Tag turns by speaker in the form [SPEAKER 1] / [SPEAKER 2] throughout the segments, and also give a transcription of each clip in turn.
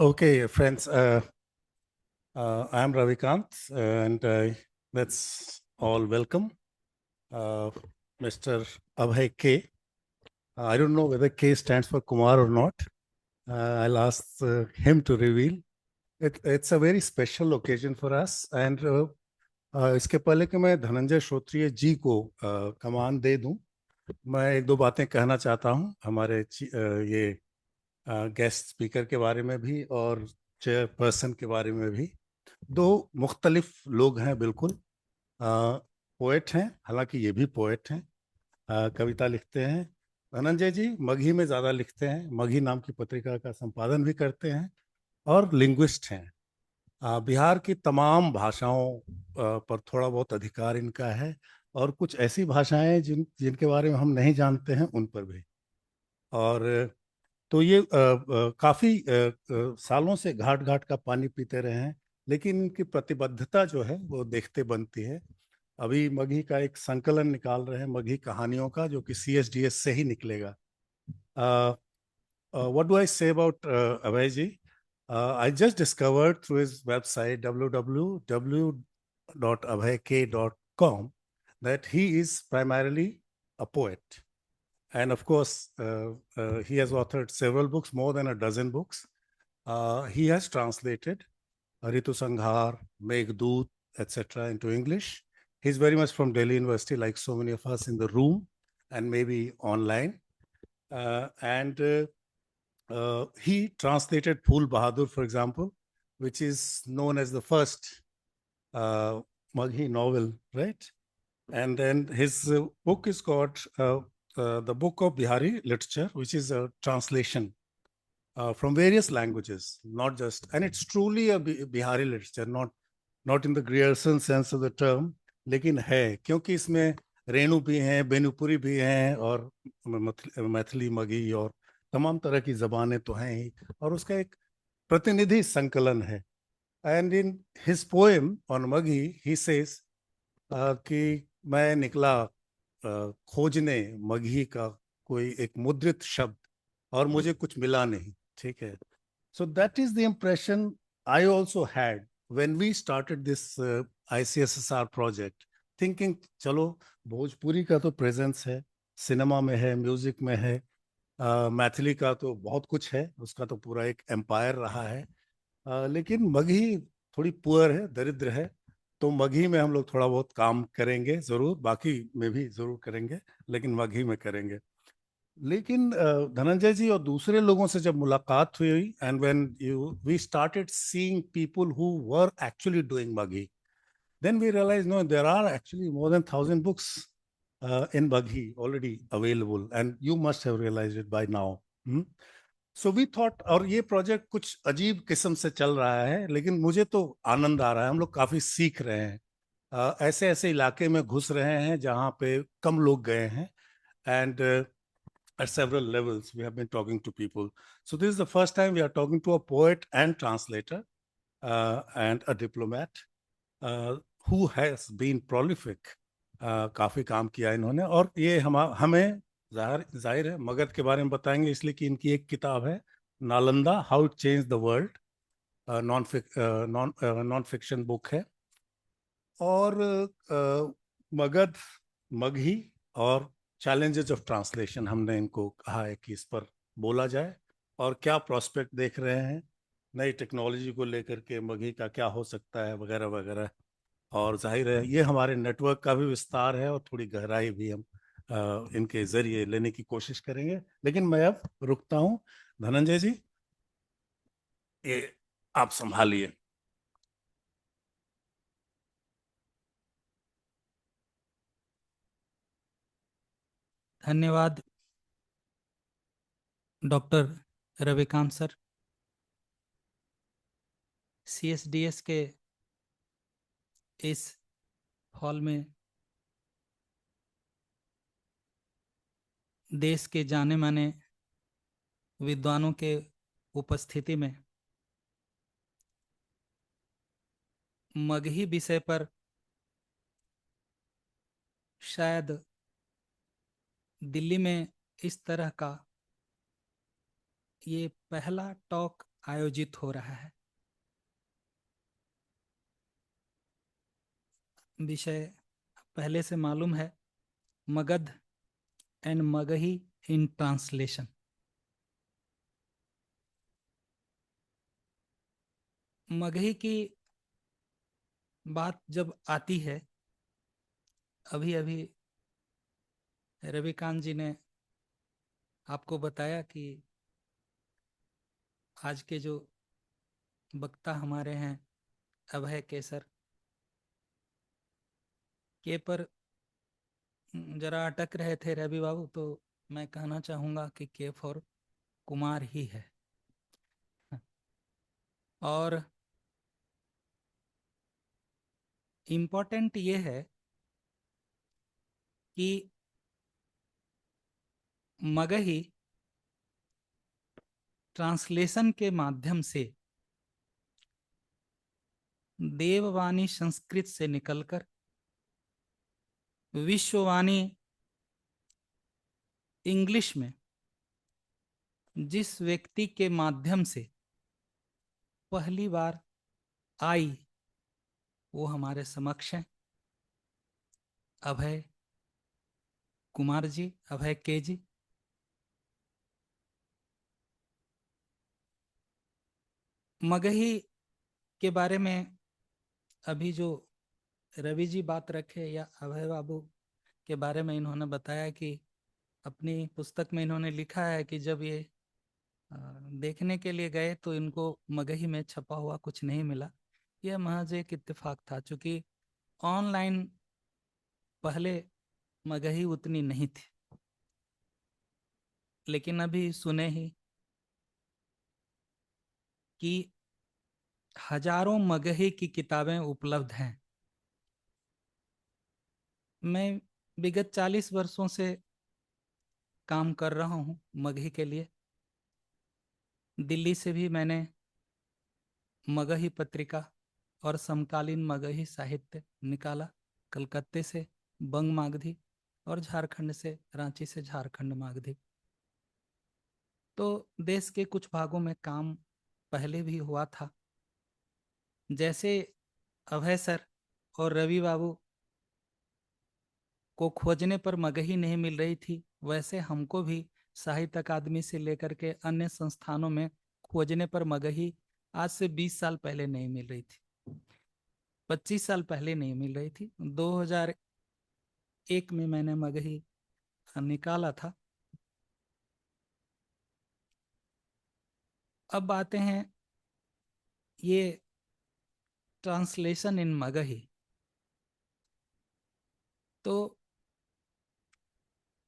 [SPEAKER 1] Okay, friends, I am Ravikant, and let's all welcome uh, Mr. Abhay K. I don't know whether K stands for Kumar or not. I'll ask him to reveal. It's a very special occasion for us, and इसके पहले कि मैं धनंजय श्रोत्रिय जी को कमान दे दूं, मैं एक दो बातें कहना चाहता हूं हमारे ये गेस्ट स्पीकर के बारे में भी और चेयरपर्सन के बारे में भी। दो मुख्तलिफ लोग हैं, बिल्कुल पोएट हैं, हालांकि ये भी पोएट हैं, कविता लिखते हैं। धनंजय जी मगही में ज़्यादा लिखते हैं, मगही नाम की पत्रिका का संपादन भी करते हैं और लिंग्विस्ट हैं। बिहार की तमाम भाषाओं पर थोड़ा बहुत अधिकार इनका है और कुछ ऐसी भाषाएं जिनके बारे में हम नहीं जानते हैं उन पर भी। और तो ये काफ़ी सालों से घाट घाट का पानी पीते रहे हैं, लेकिन इनकी प्रतिबद्धता जो है वो देखते बनती है। अभी मगही का एक संकलन निकाल रहे हैं मगही कहानियों का, जो कि CSDS से ही निकलेगा। What do I say about Abhay ji? I just discovered through his website www.abhayk.com that he is primarily a poet. And of course, he has authored several books, more than a dozen books. He has translated Ritu Sanghar, Meghdoot, etc. into English. He's very much from Delhi University, like so many of us in the room and maybe online. He translated Phul Bahadur, for example, which is known as the first Maghi novel, right? And then his book is called The Book of Bihari Literature, which is a translation from various languages, not just, and it's truly a Bihari literature, not in the Grierson sense of the term, लेकिन है, क्योंकि इसमें रेणु भी हैं, बेनुपुरी भी हैं, और मैथिली, मगही और तमाम तरह की जबानें तो हैं ही, और उसका एक प्रतिनिधि संकलन है। And in his poem on Magahi he says कि मैं निकला खोजने मगही का कोई एक मुद्रित शब्द और मुझे कुछ मिला नहीं, ठीक है। So that is the impression I also had when we started this ICSSR project, thinking चलो भोजपुरी का तो प्रेजेंस है, सिनेमा में है, म्यूजिक में है, मैथिली का तो बहुत कुछ है, उसका तो पूरा एक एम्पायर रहा है, लेकिन मगही थोड़ी पुअर है, दरिद्र है। तो मगही में हम लोग थोड़ा बहुत काम करेंगे जरूर, बाकी में भी जरूर करेंगे, लेकिन मगही में करेंगे। लेकिन धनंजय जी और दूसरे लोगों से जब मुलाकात हुई, and when we started seeing people who were actually doing Magahi, then we realized no, there are actually more than 1,000 books in Maghi already available, and you must have realized it by now. So we thought, और ये project कुछ अजीब किस्म से चल रहा है, लेकिन मुझे तो आनंद आ रहा है, हम लोग काफी सीख रहे हैं, ऐसे ऐसे इलाके में घुस रहे हैं जहाँ पे कम लोग गए हैं, and at several levels we have been talking to people. So this is the first time we are talking to a poet and translator and a diplomat who has been prolific. काफी काम किया इन्होंने, और ये हमें जाहिर है मगध के बारे में बताएंगे, इसलिए कि इनकी एक किताब है Nalanda, how it change the world, non fiction book है। और मगध, मगही और चैलेंजेस ऑफ ट्रांसलेशन, हमने इनको कहा है कि इस पर बोला जाए, और क्या प्रोस्पेक्ट देख रहे हैं नई टेक्नोलॉजी को लेकर के, मगही का क्या हो सकता है, वगैरह वगैरह। और जाहिर है ये हमारे नेटवर्क का भी विस्तार है, और थोड़ी गहराई भी हम इनके जरिए लेने की कोशिश करेंगे। लेकिन मैं अब रुकता हूँ। धनंजय जी, ये आप संभालिए।
[SPEAKER 2] धन्यवाद डॉक्टर रविकांत सर। CSDS के इस हॉल में देश के जाने माने विद्वानों के उपस्थिति में मगही विषय पर शायद दिल्ली में इस तरह का ये पहला टॉक आयोजित हो रहा है। विषय पहले से मालूम है, Magadh and Magahi in translation. Magahi की बात जब आती है, अभी अभी रविकांत जी ने आपको बताया कि आज के जो वक्ता हमारे हैं अभय के सर, के पर जरा अटक रहे थे रवि बाबू, तो मैं कहना चाहूँगा कि के फॉर कुमार ही है। और इम्पोर्टेंट ये है कि मगही ट्रांसलेशन के माध्यम से देववाणी संस्कृत से निकलकर विश्ववाणी इंग्लिश में जिस व्यक्ति के माध्यम से पहली बार आई, वो हमारे समक्ष हैं, अभय कुमार जी, अभय के जी। मगही के बारे में अभी जो रवि जी बात रखे या अभय बाबू के बारे में इन्होंने बताया कि अपनी पुस्तक में इन्होंने लिखा है कि जब ये देखने के लिए गए तो इनको मगही में छपा हुआ कुछ नहीं मिला। यह महज एक इत्तेफाक था, चूंकि ऑनलाइन पहले मगही उतनी नहीं थी, लेकिन अभी सुने ही कि हजारों मगही की किताबें उपलब्ध हैं। मैं विगत 40 वर्षों से काम कर रहा हूँ मगही के लिए। दिल्ली से भी मैंने मगही पत्रिका और समकालीन मगही साहित्य निकाला, कलकत्ते से बंग मागधी और झारखंड से, रांची से झारखंड मागधी। तो देश के कुछ भागों में काम पहले भी हुआ था। जैसे अभय सर और रवि बाबू को खोजने पर मगही नहीं मिल रही थी, वैसे हमको भी साहित्य अकादमी से लेकर के अन्य संस्थानों में खोजने पर मगही आज से 20 साल पहले नहीं मिल रही थी, 25 साल पहले नहीं मिल रही थी। 2001 में मैंने मगही निकाला था। अब आते हैं ये ट्रांसलेशन इन मगही। तो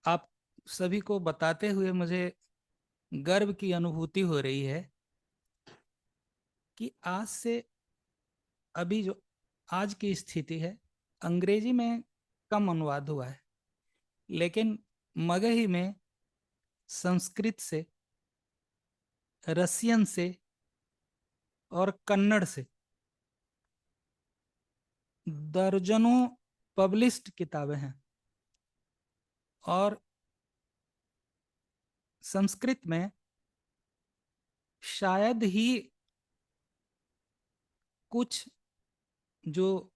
[SPEAKER 2] आप सभी को बताते हुए मुझे गर्व की अनुभूति हो रही है कि आज से अभी जो आज की स्थिति है, अंग्रेजी में कम अनुवाद हुआ है, लेकिन मगही में संस्कृत से, रसियन से और कन्नड़ से दर्जनों पब्लिश्ड किताबें हैं। और संस्कृत में शायद ही कुछ जो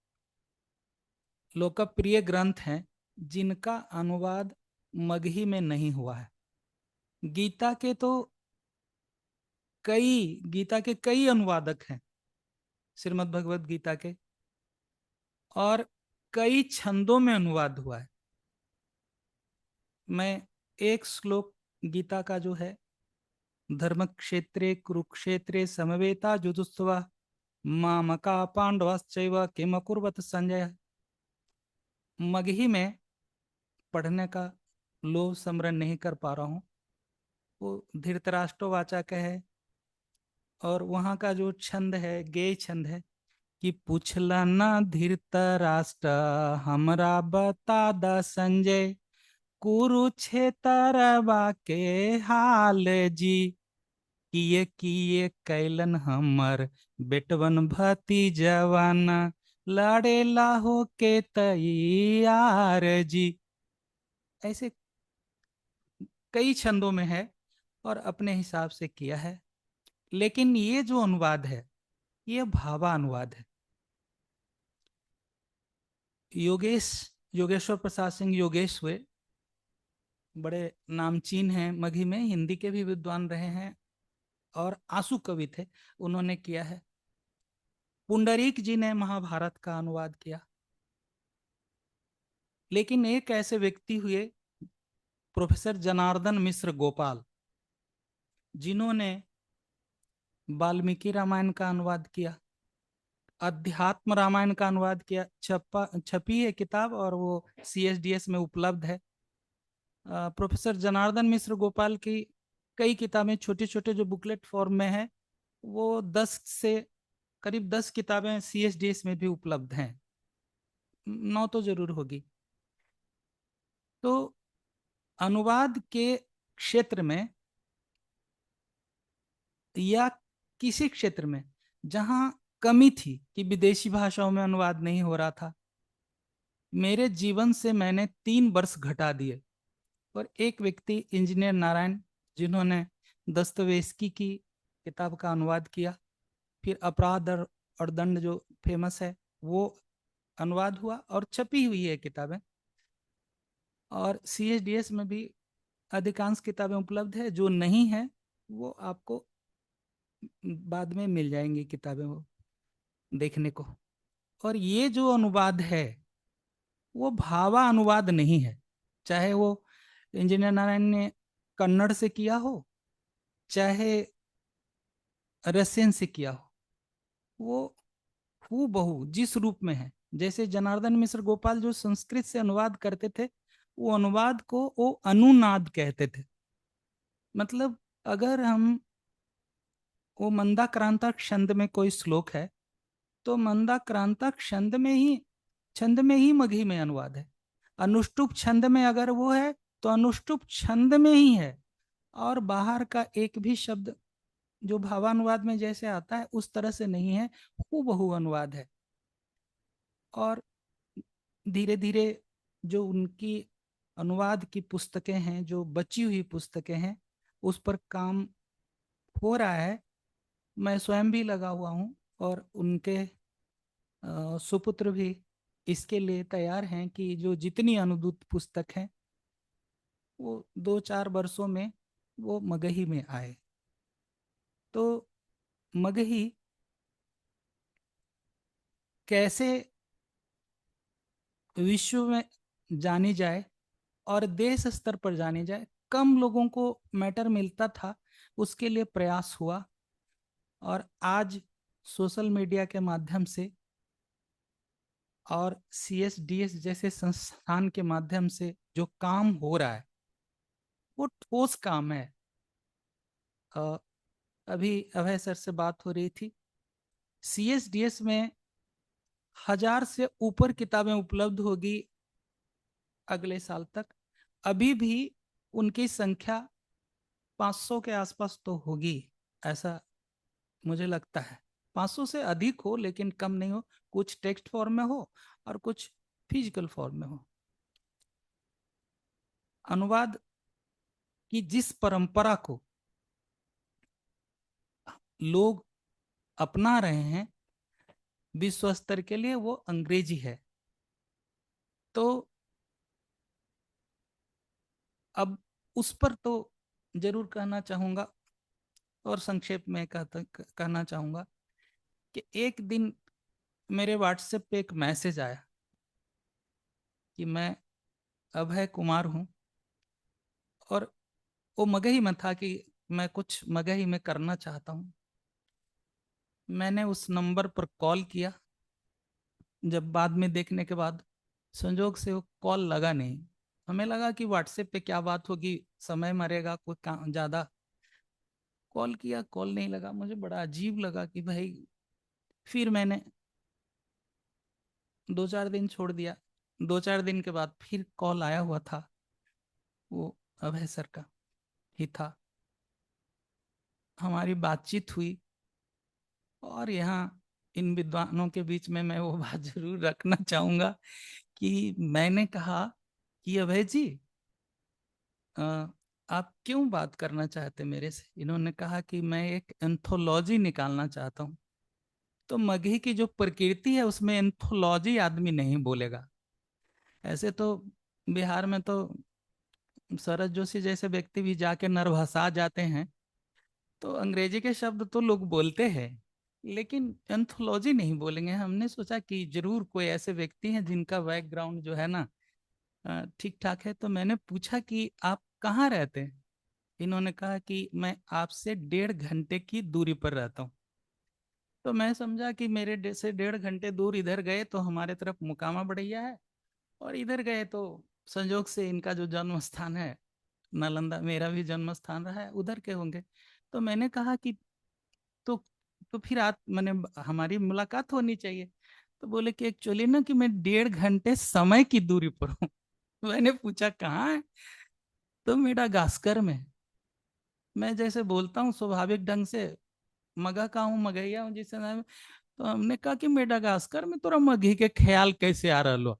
[SPEAKER 2] लोकप्रिय ग्रंथ हैं जिनका अनुवाद मगही में नहीं हुआ है। गीता के तो गीता के कई अनुवादक हैं, श्रीमद् भगवत गीता के, और कई छंदों में अनुवाद हुआ है। मैं एक श्लोक गीता का जो है, धर्म क्षेत्रे कुरुक्षेत्रे समवेता जुजुस्वा मामका पांडवश्चैव किम अकुर्वत संजय, मगही में पढ़ने का लोभ समरण नहीं कर पा रहा हूँ। वो धृतराष्ट्र वाचा का है, और वहाँ का जो छंद है, गेय छंद है कि पूछला ना धृतराष्ट्र हमरा बता द संजय, कुरुक्षेत्र के हाल जी, किए किए कैलन हमर बेटवन भती जवान, लड़े लाहो के तैयार जी। ऐसे कई छंदों में है और अपने हिसाब से किया है। लेकिन ये जो अनुवाद है ये भावानुवाद है। योगेश्वर प्रसाद सिंह योगेश हुए, बड़े नामचीन हैं मगही में, हिंदी के भी विद्वान रहे हैं और आंसू कवि थे, उन्होंने किया है। पुंडरीक जी ने महाभारत का अनुवाद किया। लेकिन एक ऐसे व्यक्ति हुए प्रोफेसर जनार्दन मिश्र गोपाल, जिन्होंने वाल्मीकि रामायण का अनुवाद किया, अध्यात्म रामायण का अनुवाद किया। छपी है किताब और वो CSDS में उपलब्ध है। प्रोफेसर जनार्दन मिश्र गोपाल की कई किताबें छोटे छोटे जो बुकलेट फॉर्म में है, वो 10 से करीब 10 किताबें CSDS में भी उपलब्ध हैं, 9 तो जरूर होगी। तो अनुवाद के क्षेत्र में या किसी क्षेत्र में जहां कमी थी कि विदेशी भाषाओं में अनुवाद नहीं हो रहा था, मेरे जीवन से मैंने 3 वर्ष घटा दिए। और एक व्यक्ति इंजीनियर नारायण, जिन्होंने दस्तवेस्की की किताब का अनुवाद किया, फिर अपराध और दंड जो फेमस है वो अनुवाद हुआ और छपी हुई है किताबें, और CSDS में भी अधिकांश किताबें उपलब्ध है। जो नहीं है वो आपको बाद में मिल जाएंगी किताबें वो देखने को। और ये जो अनुवाद है वो भावा अनुवाद नहीं है, चाहे वो इंजीनियर नारायण ने कन्नड़ से किया हो चाहे रसियन से किया हो, वो हूबहू जिस रूप में है, जैसे जनार्दन मिश्र गोपाल जो संस्कृत से अनुवाद करते थे, वो अनुवाद को वो अनुनाद कहते थे। मतलब अगर हम वो मंदाक्रांता छंद में कोई श्लोक है तो मंदाक्रांता छंद में ही मगही में अनुवाद है। अनुष्टुप छंद में अगर वो है तो अनुष्टुप छंद में ही है, और बाहर का एक भी शब्द जो भावानुवाद में जैसे आता है उस तरह से नहीं है, हूबहू अनुवाद है। और धीरे धीरे जो उनकी अनुवाद की पुस्तकें हैं, जो बची हुई पुस्तकें हैं, उस पर काम हो रहा है। मैं स्वयं भी लगा हुआ हूँ और उनके सुपुत्र भी इसके लिए तैयार हैं कि जो जितनी अनुदित पुस्तक हैं वो 2-4 वर्षों में वो मगही में आए। तो मगही कैसे विश्व में जानी जाए और देश स्तर पर जानी जाए, कम लोगों को मैटर मिलता था, उसके लिए प्रयास हुआ। और आज सोशल मीडिया के माध्यम से और CSDS जैसे संस्थान के माध्यम से जो काम हो रहा है वो ठोस काम है। अभी अभय सर से बात हो रही थी, CSDS में 1000 से ऊपर किताबें उपलब्ध होगी अगले साल तक। अभी भी उनकी संख्या 500 के आसपास तो होगी, ऐसा मुझे लगता है। 500 से अधिक हो लेकिन कम नहीं हो, कुछ टेक्स्ट फॉर्म में हो और कुछ फिजिकल फॉर्म में हो। अनुवाद की जिस परंपरा को लोग अपना रहे हैं विश्व स्तर के लिए, वो अंग्रेजी है। तो अब उस पर तो जरूर कहना चाहूंगा और संक्षेप में कहना चाहूंगा कि एक दिन मेरे व्हाट्सएप पे एक मैसेज आया कि मैं अभय कुमार हूं, और वो मगही में था कि मैं कुछ मगही में करना चाहता हूं। मैंने उस नंबर पर कॉल किया, जब बाद में देखने के बाद संजोग से वो कॉल लगा नहीं। हमें लगा कि व्हाट्सएप पे क्या बात होगी, समय मरेगा कोई काम ज्यादा। कॉल किया, कॉल नहीं लगा, मुझे बड़ा अजीब लगा कि भाई। फिर मैंने 2-4 दिन छोड़ दिया। 2-4 दिन के बाद फिर कॉल आया हुआ था, वो अभय सर का ही था। हमारी बातचीत हुई, और यहाँ इन विद्वानों के बीच में मैं वो बात जरूर रखना चाहूंगा कि मैंने कहा कि अभय जी, आप क्यों बात करना चाहते मेरे से? इन्होंने कहा कि मैं एक एंथोलॉजी निकालना चाहता हूँ। तो मगही की जो प्रकृति है उसमें एंथोलॉजी आदमी नहीं बोलेगा। ऐसे तो बिहार में तो शरद जोशी जैसे व्यक्ति भी जाके नरभसा जाते हैं, तो अंग्रेजी के शब्द तो लोग बोलते हैं, लेकिन एंथोलॉजी नहीं बोलेंगे। हमने सोचा कि जरूर कोई ऐसे व्यक्ति हैं जिनका बैकग्राउंड जो है ना ठीक ठाक है। तो मैंने पूछा कि आप कहाँ रहते हैं? इन्होंने कहा कि मैं आपसे 1.5 घंटे की दूरी पर रहता हूँ। तो मैं समझा कि मेरे से 1.5 घंटे दूर इधर गए तो हमारे तरफ मुकामा बढ़िया है, और इधर गए तो संजोग से इनका जो जन्म स्थान है नालंदा, मेरा भी जन्म स्थान रहा है, उधर के होंगे। तो मैंने कहा कि तो तो फिर आप मैंने हमारी मुलाकात होनी चाहिए। तो बोले कि एक्चुअली ना कि मैं 1.5 घंटे समय की दूरी पर हूँ। मैंने पूछा कहाँ है? तो मेरा गास्कर में। मैं जैसे बोलता हूँ स्वाभाविक ढंग से, मगह का हूँ, मगहिया हूँ जिसे नाम। तो हमने कहा कि मेडागास्कर में तोरा मगही के ख्याल कैसे आ रहा लो?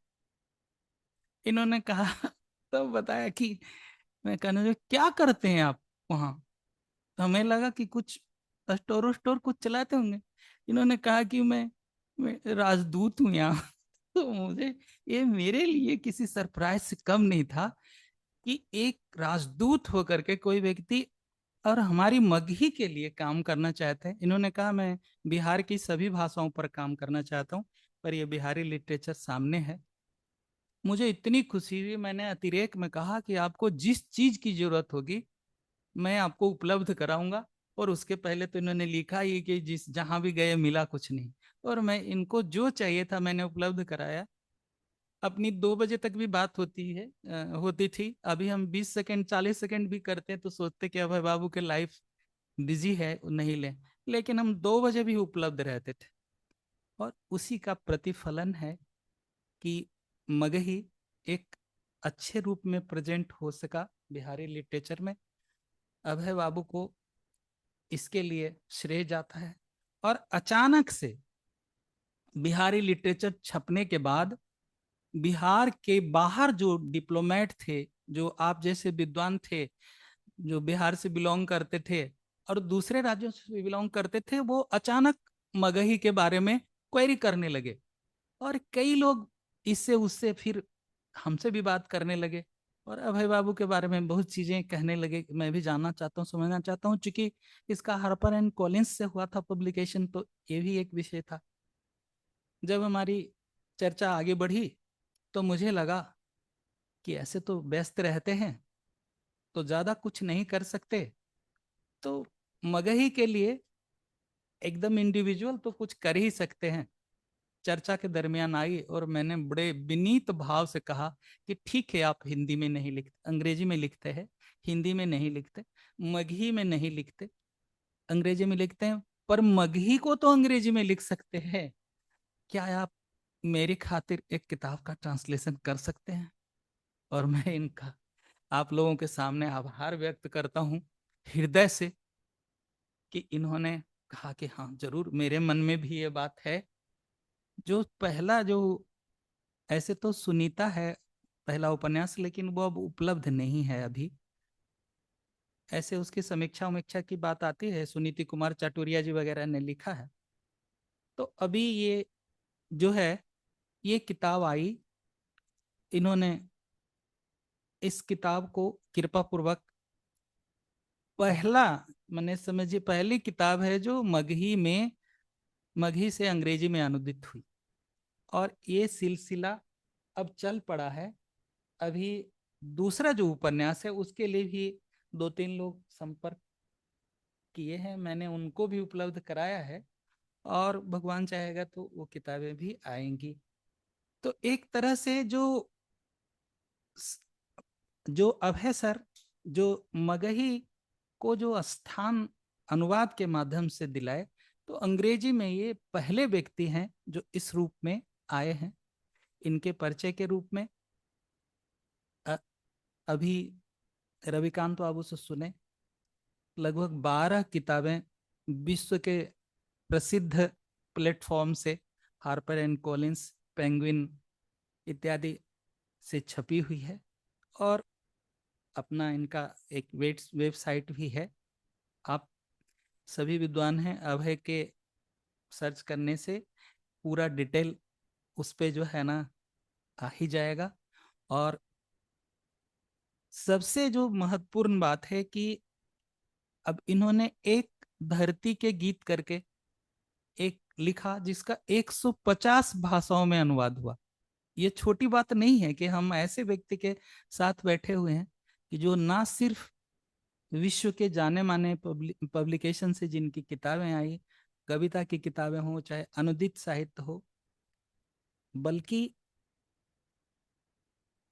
[SPEAKER 2] इन्होंने कहा तो बताया कि मैं कहने लगा, क्या करते हैं आप वहाँ? तो हमें लगा कि कुछ स्टोर स्टोर कुछ चलाते होंगे। इन्होंने कहा कि मैं राजदूत हूँ यहाँ। तो मुझे ये मेरे लिए किसी सरप्राइज से कम नहीं था कि एक राजदूत होकर के कोई व्यक्ति और हमारी मगही के लिए काम करना चाहते हैं। इन्होंने कहा मैं बिहार की सभी भाषाओं पर काम करना चाहता हूँ, पर ये बिहारी लिटरेचर सामने है। मुझे इतनी खुशी हुई, मैंने अतिरेक में कहा कि आपको जिस चीज की जरूरत होगी मैं आपको उपलब्ध कराऊंगा। और उसके पहले तो इन्होंने लिखा ही कि जिस जहां भी गए मिला कुछ नहीं, और मैं इनको जो चाहिए था मैंने उपलब्ध कराया। अपनी 2 बजे तक भी बात होती थी। अभी हम 20 सेकंड 40 सेकंड भी करते हैं तो सोचते कि अभय बाबू के लाइफ बिजी है, नहीं ले। लेकिन हम 2 बजे भी उपलब्ध रहते थे। और उसी का प्रतिफलन है कि मगही एक अच्छे रूप में प्रेजेंट हो सका बिहारी लिटरेचर में। अभय बाबू को इसके लिए श्रेय जाता है। और अचानक से बिहारी लिटरेचर छपने के बाद बिहार के बाहर जो डिप्लोमेट थे, जो आप जैसे विद्वान थे, जो बिहार से बिलोंग करते थे और दूसरे राज्यों से बिलोंग करते थे, वो अचानक मगही के बारे में क्वेरी करने लगे। और कई लोग इससे उससे फिर हमसे भी बात करने लगे और अभय बाबू के बारे में बहुत चीजें कहने लगे। मैं भी जानना चाहता हूँ, समझना चाहता हूँ। चूंकि इसका हार्पर एंड कॉलिंस से हुआ था पब्लिकेशन, तो ये भी एक विषय था। जब हमारी चर्चा आगे बढ़ी तो मुझे लगा कि ऐसे तो व्यस्त रहते हैं तो ज्यादा कुछ नहीं कर सकते, तो मगही के लिए एकदम इंडिविजुअल तो कुछ कर ही सकते हैं। चर्चा के दरमियान आई और मैंने बड़े विनीत भाव से कहा कि ठीक है, आप हिंदी में नहीं लिखते, अंग्रेजी में लिखते हैं, हिंदी में नहीं लिखते, मगही में नहीं लिखते, अंग्रेजी में लिखते हैं, पर मगही को तो अंग्रेजी में लिख सकते हैं। क्या आप मेरी खातिर एक किताब का ट्रांसलेशन कर सकते हैं? और मैं इनका आप लोगों के सामने आभार व्यक्त करता हूँ हृदय से कि इन्होंने कहा कि हाँ जरूर, मेरे मन में भी ये बात है। जो पहला जो ऐसे तो सुनीता है पहला उपन्यास, लेकिन वो अब उपलब्ध नहीं है अभी। ऐसे उसकी समीक्षा उमीक्षा की बात आती है, सुनीति कुमार चाटुरिया जी वगैरह ने लिखा है। तो अभी ये जो है ये किताब आई, इन्होंने इस किताब को कृपा पूर्वक पहला, मैंने समझिए पहली किताब है जो मगही से अंग्रेजी में अनुदित हुई। और ये सिलसिला अब चल पड़ा है। अभी दूसरा जो उपन्यास है उसके लिए भी 2-3 लोग संपर्क किए हैं, मैंने उनको भी उपलब्ध कराया है। और भगवान चाहेगा तो वो किताबें भी आएंगी। तो एक तरह से जो अभय सर जो मगही को जो स्थान अनुवाद के माध्यम से दिलाए, तो अंग्रेजी में ये पहले व्यक्ति हैं जो इस रूप में आए हैं। इनके परिचय के रूप में अभी रविकांत बाबू से सुने, लगभग 12 किताबें विश्व के प्रसिद्ध प्लेटफॉर्म से, हार्पर एंड कॉलिंस, पेंगुइन इत्यादि से छपी हुई है। और अपना इनका एक वेबसाइट भी है। आप सभी विद्वान हैं, अभय के सर्च करने से पूरा डिटेल उस पे जो है ना आ ही जाएगा। और सबसे जो महत्वपूर्ण बात है कि अब इन्होंने एक धरती के गीत करके एक लिखा जिसका 150 भाषाओं में अनुवाद हुआ। ये छोटी बात नहीं है कि हम ऐसे व्यक्ति के साथ बैठे हुए हैं कि जो ना सिर्फ विश्व के जाने माने पब्लिकेशन से जिनकी किताबें आई, कविता की किताबें हो चाहे अनुदित साहित्य हो, बल्कि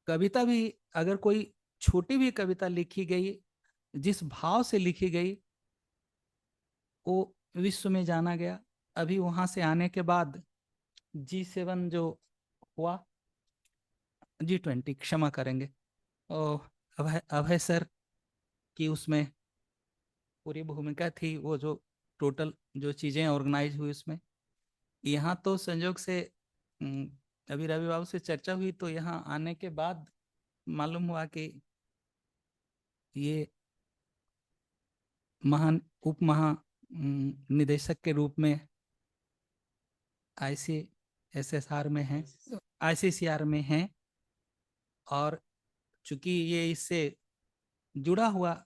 [SPEAKER 2] कविता भी, अगर कोई छोटी भी कविता लिखी गई, जिस भाव से लिखी गई, वो विश्व में जाना गया। अभी वहां से आने के बाद G7 जो हुआ, G20 क्षमा करेंगे, और अभय अभय सर की उसमें पूरी भूमिका थी, वो जो टोटल जो चीजें ऑर्गेनाइज हुई उसमें। यहाँ तो संयोग से अभी रवि बाबू से चर्चा हुई तो यहाँ आने के बाद मालूम हुआ कि ये महान उप महा निदेशक के रूप में ICSSR में हैं, ICCR में हैं। और चूंकि ये इससे जुड़ा हुआ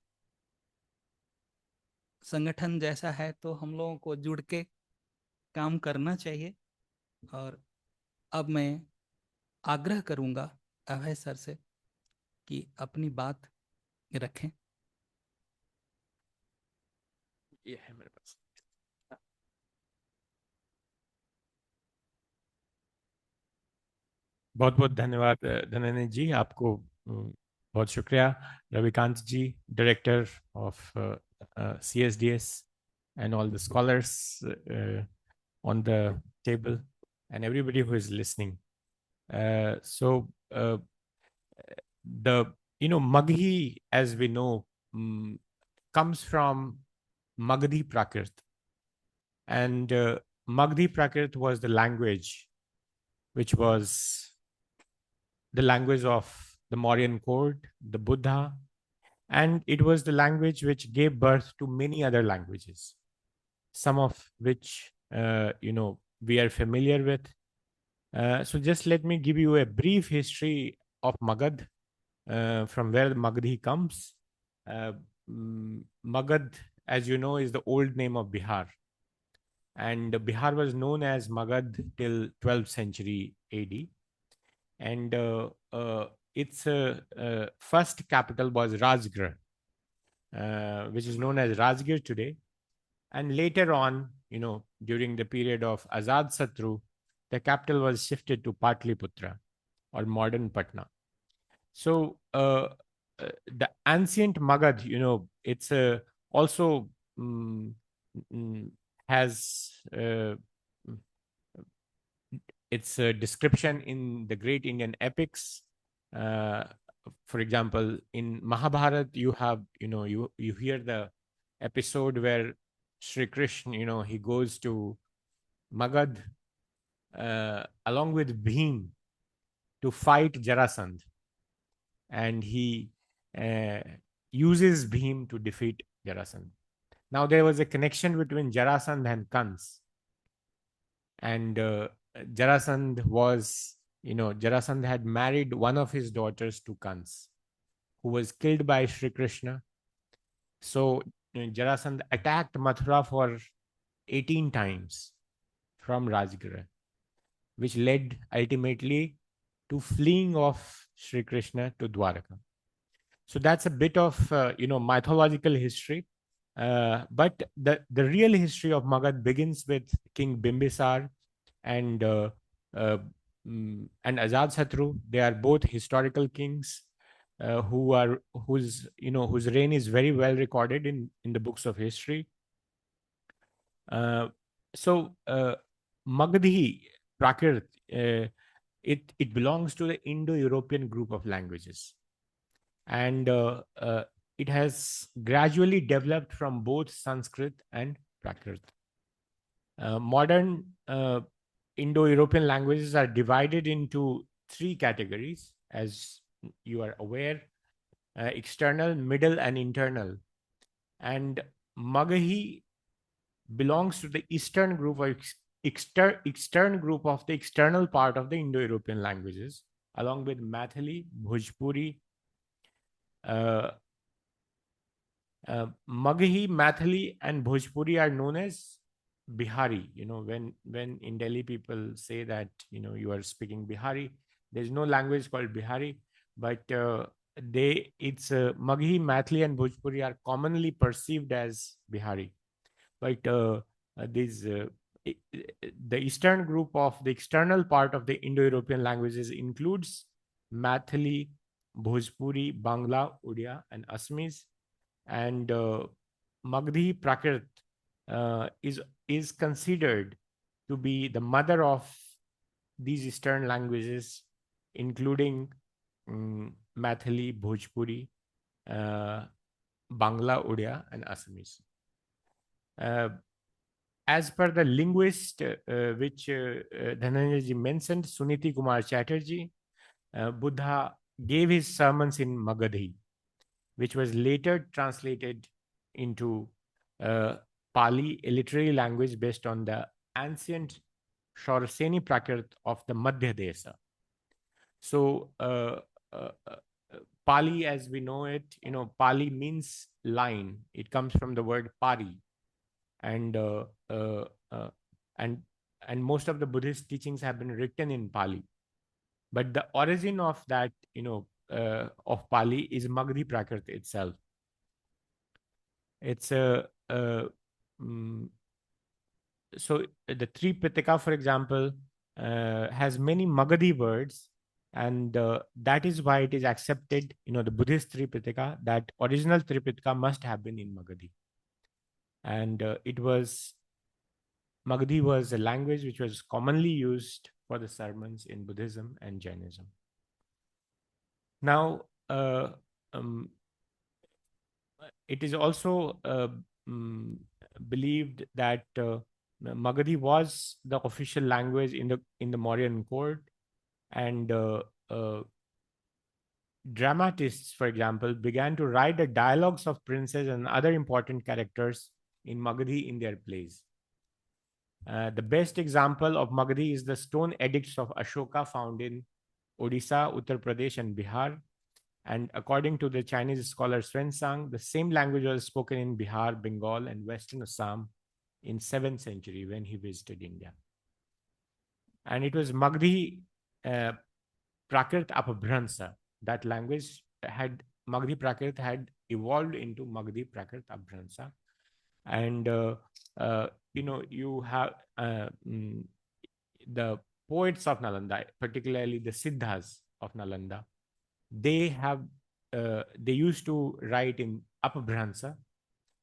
[SPEAKER 2] संगठन जैसा है तो हम लोगों को जुड़ के काम करना चाहिए। और अब मैं आग्रह करूंगा अभय सर से कि अपनी बात रखें।
[SPEAKER 3] ये है मेरे पास। बहुत बहुत धन्यवाद धनंजय जी, आपको बहुत शुक्रिया। Ravikant ji, director of CSDS, and all the scholars on the table, and everybody who is listening. The Maghi, as we know, comes from Magadhi Prakrit, and Magadhi Prakrit was the language which was the language of the Mauryan court, the Buddha, and it was the language which gave birth to many other languages, some of which we are familiar with. So just let me give you a brief history of Magadh, from where the Magadhi comes. Magadh, as you know, is the old name of Bihar, and Bihar was known as Magadh till 12th century AD, and its first capital was Rajgarh, which is known as Rajgir today. And later on, during the period of Azad Satru, the capital was shifted to Patliputra, or modern Patna. So the ancient Magadh, it's also has its description in the great Indian epics. For example, in Mahabharata, you have, you hear the episode where Sri Krishna, he goes to Magadh along with Bhim to fight Jarasandh, and he uses Bhim to defeat Jarasandh. Now there was a connection between Jarasandh and Kans, and Jarasandh was, Jarasandh had married one of his daughters to Kans, who was killed by Sri Krishna. So Jarasandh attacked Mathura for 18 times from Rajgarh, which led ultimately to fleeing of Sri Krishna to Dwaraka. So that's a bit of mythological history. But the real history of Magadh begins with King Bimbisar and and Azad Satru. They are both historical kings whose reign is very well recorded in the books of history. So Magadhi Prakrit, it belongs to the Indo-European group of languages, and it has gradually developed from both Sanskrit and Prakrit. Modern Indo-European languages are divided into three categories, as you are aware. external, middle, and internal. And Magahi belongs to the eastern group or extern group of the external part of the Indo-European languages, along with Maithili, Bhojpuri, Magahi, Maithili, and Bhojpuri are known as Bihari. When in Delhi people say that you are speaking Bihari, there's no language called Bihari, but Magahi, Maithili, and Bhojpuri are commonly perceived as Bihari. But the eastern group of the external part of the Indo-European languages includes Maithili, Bhojpuri, Bangla, Odia, and Assamese. And Magadhi Prakrit is considered to be the mother of these eastern languages, including Maithili, Bhojpuri, Bangla, Odia, and Assamese. As per the linguist which Dhananjay ji mentioned, Suniti Kumar Chatterjee, Buddha gave his sermons in Magadhi, which was later translated into Pali, a literary language based on the ancient Shauraseni Prakrit of the Madhya Desa. So Pali, as we know it, Pali means line. It comes from the word pari, and most of the Buddhist teachings have been written in Pali. But the origin of that, of Pali is Magadhi Prakrit itself. It's so the Tripitaka, for example, has many Magadhi words, and that is why it is accepted, the Buddhist Tripitaka, that original Tripitaka must have been in Magadhi. And Magadhi was a language which was commonly used for the sermons in Buddhism and Jainism. Now, it is also believed that Magadhi was the official language in the Mauryan court, and dramatists, for example, began to write the dialogues of princes and other important characters in Magadhi in their plays. The best example of Magadhi is the stone edicts of Ashoka found in Odisha, Uttar Pradesh, and Bihar. And according to the Chinese scholar Xuanzang, the same language was spoken in Bihar, Bengal, and Western Assam in 7th century when he visited India. And it was Magadhi Prakrit Apabhransa. That language Magadhi Prakrit had evolved into Magadhi Prakrit Apabhransa. And you have the poets of Nalanda, particularly the Siddhas of Nalanda. They used to write in Apabhransa,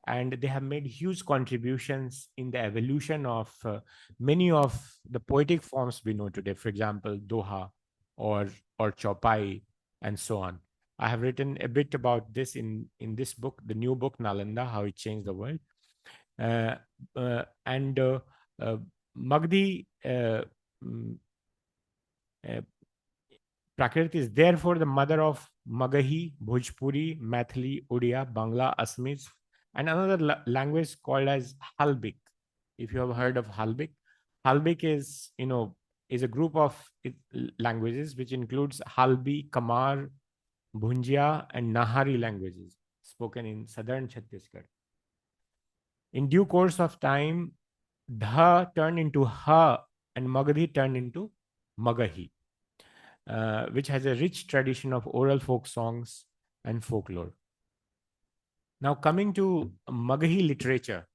[SPEAKER 3] and they have made huge contributions in the evolution of many of the poetic forms we know today. For example, Doha or Chaupai, and so on. I have written a bit about this in this book, the new book Nalanda, How It Changed the World. Magadhi Prakrit is therefore the mother of Magahi, Bhojpuri, Maithili, Odia, Bangla, Assamese, and another language called as Halbik. If you have heard of Halbik, Halbik is a group of languages which includes Halbi, Kamar, Bhunjia, and Nahari languages spoken in southern Chhattisgarh. In due course of time, Dha turned into Ha and Magadhi turned into Magahi, which has a rich tradition of oral folk songs and folklore. Now, coming to Magahi literature.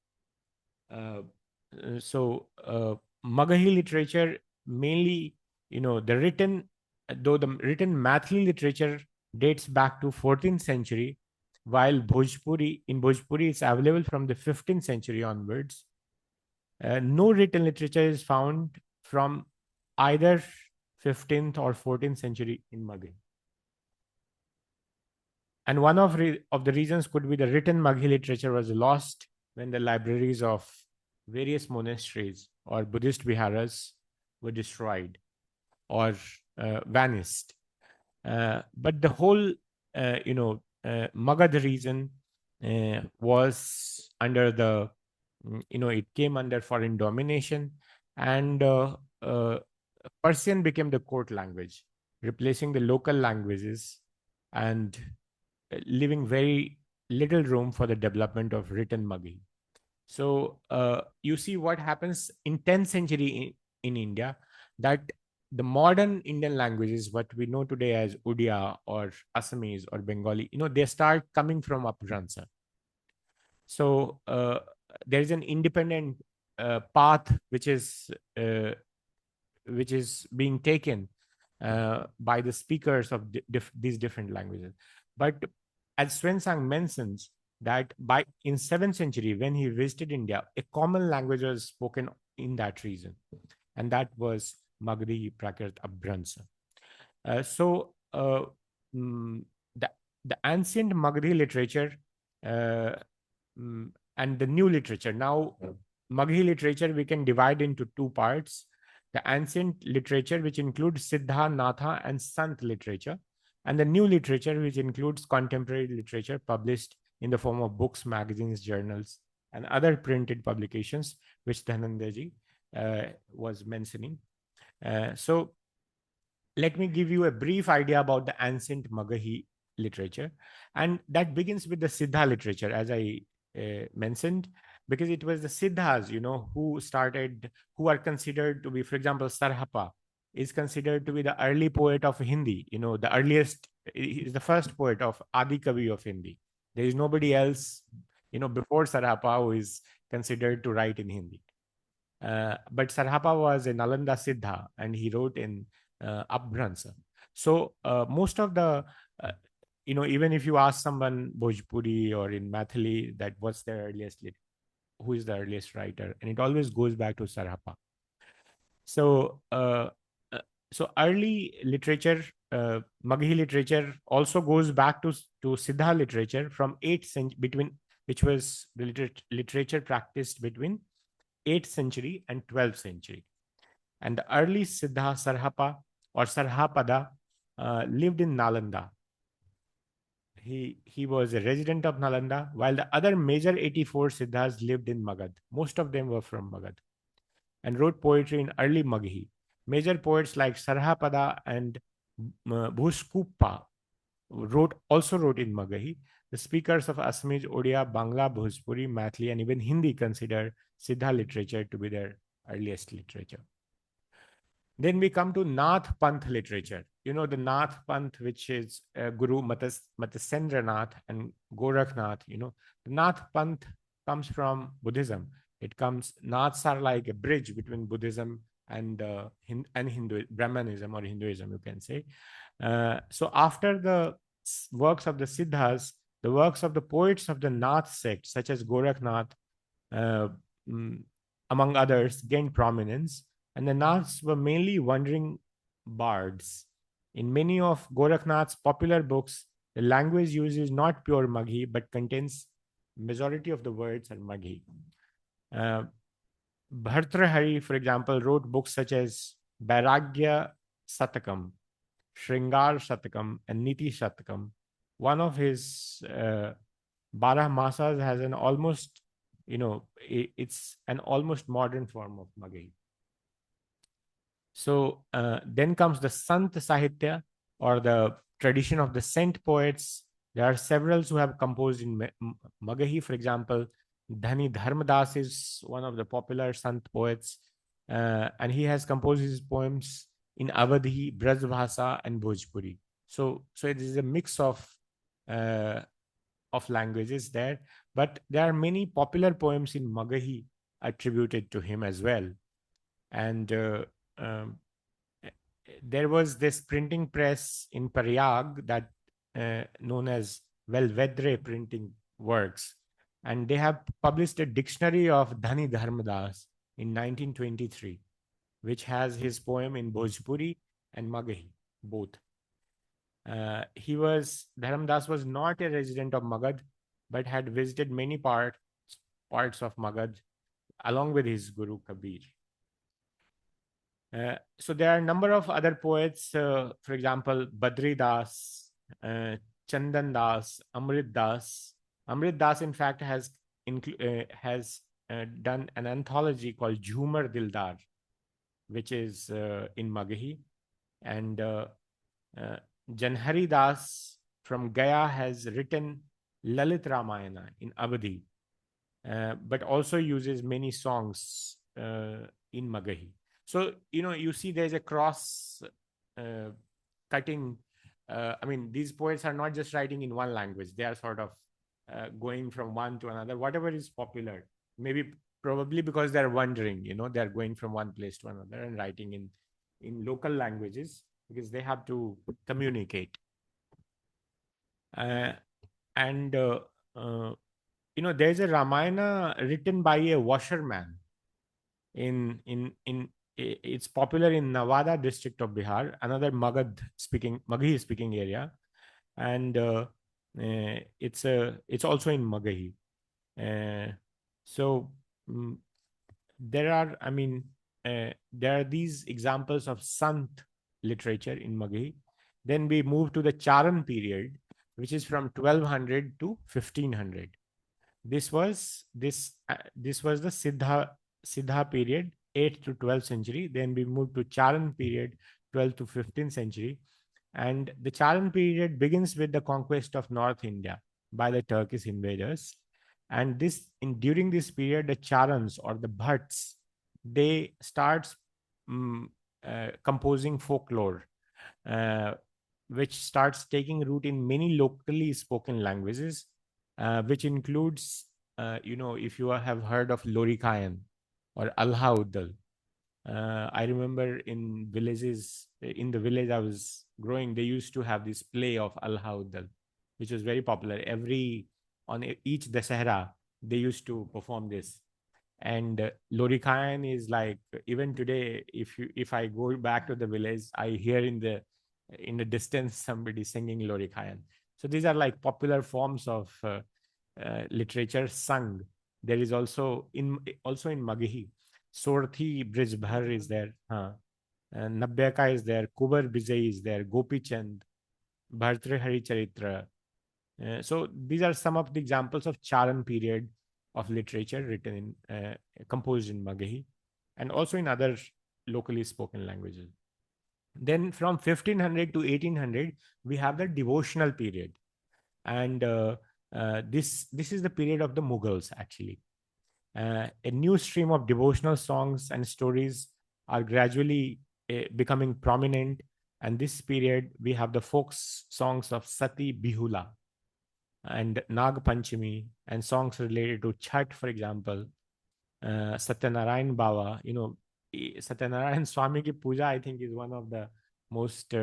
[SPEAKER 3] Magahi literature mainly, the written Maithili literature dates back to 14th century, while in Bhojpuri it's available from the 15th century onwards. No written literature is found from either 15th or 14th century in Magahi. And one of the reasons could be the written Magahi literature was lost when the libraries of various monasteries or Buddhist viharas were destroyed or vanished. But the whole, Magadha region was under the, it came under foreign domination, and Persian became the court language, replacing the local languages and leaving very little room for the development of written Maghi. So you see what happens in 10th century in India, that the modern Indian languages, what we know today as Odia or Assamese or Bengali, they start coming from Upransa. So there is an independent path uh, which is being taken by the speakers of these different languages. But as Swensang mentions, that in 7th century, when he visited India, a common language was spoken in that region, and that was Magadhi Prakrit Abransa. So the ancient Magadhi literature uh, and the new literature. Now, Magadhi literature we can divide into two parts: the ancient literature, which includes Siddha, Natha, and Sant literature, and the new literature, which includes contemporary literature published in the form of books, magazines, journals, and other printed publications, which Dhananjay was mentioning. So let me give you a brief idea about the ancient Magahi literature. And that begins with the Siddha literature, as I mentioned, because it was the Siddhas, who are considered to be, for example, Sarhapa is considered to be the early poet of Hindi, the earliest, is the first poet of Adi Kavi of Hindi. There is nobody else, before Sarhapa who is considered to write in Hindi. But Sarhapa was a Nalanda Siddha, and he wrote in Abhransa. So most of the, even if you ask someone Bhojpuri or in Maithili that what's their earliest, who is the earliest writer, and it always goes back to Sarhapa. So so early literature, Magahi literature also goes back to Siddha literature from 8th century, which was the literature practiced between 8th century and 12th century. And the early Siddha Sarhapa or Sarhapada lived in Nalanda. He was a resident of Nalanda, while the other major 84 Siddhas lived in Magadh. Most of them were from Magadh, and wrote poetry in early Magahi. Major poets like Sarhapada and Bhuskuppa also wrote in Magahi. The speakers of Assamese, Odia, Bangla, Bhojpuri, Maithili, and even Hindi consider Siddha literature to be their earliest literature. Then we come to Nath Panth literature. The Nath Panth, which is Guru Matsyendranath Nath and Gorakhnath. The Nath Panth comes from Buddhism. Naths are like a bridge between Buddhism and Brahmanism or Hinduism, you can say. So after the works of the Siddhas, the works of the poets of the Nath sect, such as Gorakhnath, among others, gained prominence. And the Naths were mainly wandering bards. In many of Gorakhnath's popular books, the language used is not pure Maghi, but contains majority of the words are Maghi. Bhartrahari, for example, wrote books such as Vairagya Satakam, Shringar Satakam, and Niti Satakam. One of his Barah Masas has an almost, it's an almost modern form of Maghi. So then comes the Sant Sahitya, or the tradition of the saint poets. There are several who have composed in Magahi. For example, Dhani Dharmadas is one of the popular sant poets, and he has composed his poems in Awadhi, Brajbhasa, and Bhojpuri. So it is a mix of languages there, but there are many popular poems in Magahi attributed to him as well. And there was this printing press in Prayag that known as Belvedere Printing Works, and they have published a dictionary of Dhani Dharmadas in 1923, which has his poem in Bhojpuri and Magahi, both. Dharmadas was not a resident of Magadh, but had visited many parts of Magadh along with his guru Kabir. So there are a number of other poets, for example, Badri Das, Chandan Das, Amrit Das. Amrit Das, in fact, has done an anthology called Jhumar Dildar, which is in Magahi. And uh, Janhari Das from Gaya has written Lalit Ramayana in Avadhi, but also uses many songs in Magahi. So, you see there's a cross uh, cutting. I mean, these poets are not just writing in one language, they are sort of going from one to another, whatever is popular. Maybe probably because they're wandering, they're going from one place to another and writing in local languages because they have to communicate. Uh, and uh, there's a Ramayana written by a washerman in it's popular in Nawada district of Bihar, another Magahi speaking area, and it's also in Magahi. So mm, there are, I mean, there are these examples of Sant literature in Magahi. Then we move to the Charan period, which is from 1200 to 1500. This was the Siddha period, 8th to 12th century. Then we move to Charan period, 12th to 15th century. And the Charan period begins with the conquest of North India by the Turkish invaders. And during this period, the Charans or the Bhatts, they start composing folklore, uh, which starts taking root in many locally spoken languages, which includes, if you have heard of Lorikayan or Alhaudal. I remember in the village I was growing, they used to have this play of Alhaudal, which was very popular. Each Dasahara, they used to perform this. And Lorikayan is like, even today, if I go back to the village, I hear in the distance somebody singing Lorikayan. So these are like popular forms of literature sung. There is also in Magahi, Sorthi Brijbhar is there, and Nabyaka is there, Kubar Bijay is there, Gopi Chand, Bhartre Hari Charitra. So these are some of the examples of Charan period of literature composed in Magahi, and also in other locally spoken languages. Then from 1500 to 1800, we have the devotional period, and this is the period of the Mughals actually. A new stream of devotional songs and stories are gradually becoming prominent. And this period, we have the folk songs of Sati Bihula and Nag Panchami, and songs related to Chhat, for example, Satyanarayan Baba. Satyanarayan Swami ki puja, I think, is one of the most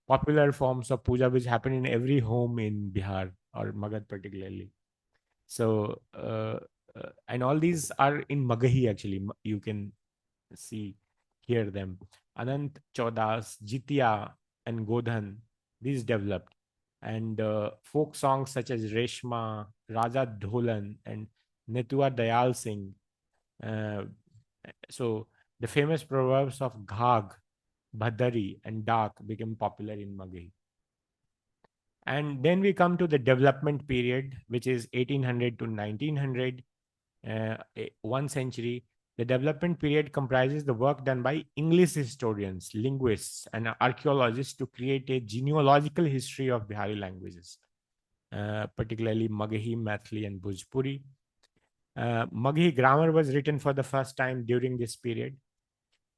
[SPEAKER 3] popular forms of puja which happen in every home in Bihar or Magadh particularly. So, and all these are in Magahi actually. You can hear them. Anant Chaudas, Jitya, and Godhan, these developed. And folk songs such as Reshma, Raja Dholan, and Netua Dayal Singh. So the famous proverbs of Ghag, Bhadari, and Dak became popular in Magahi. And then we come to the development period, which is 1800 to 1900, 1 century. The development period comprises the work done by English historians, linguists, and archaeologists to create a genealogical history of Bihari languages, particularly Magahi, Maithili, and Bhojpuri. Magahi grammar was written for the first time during this period,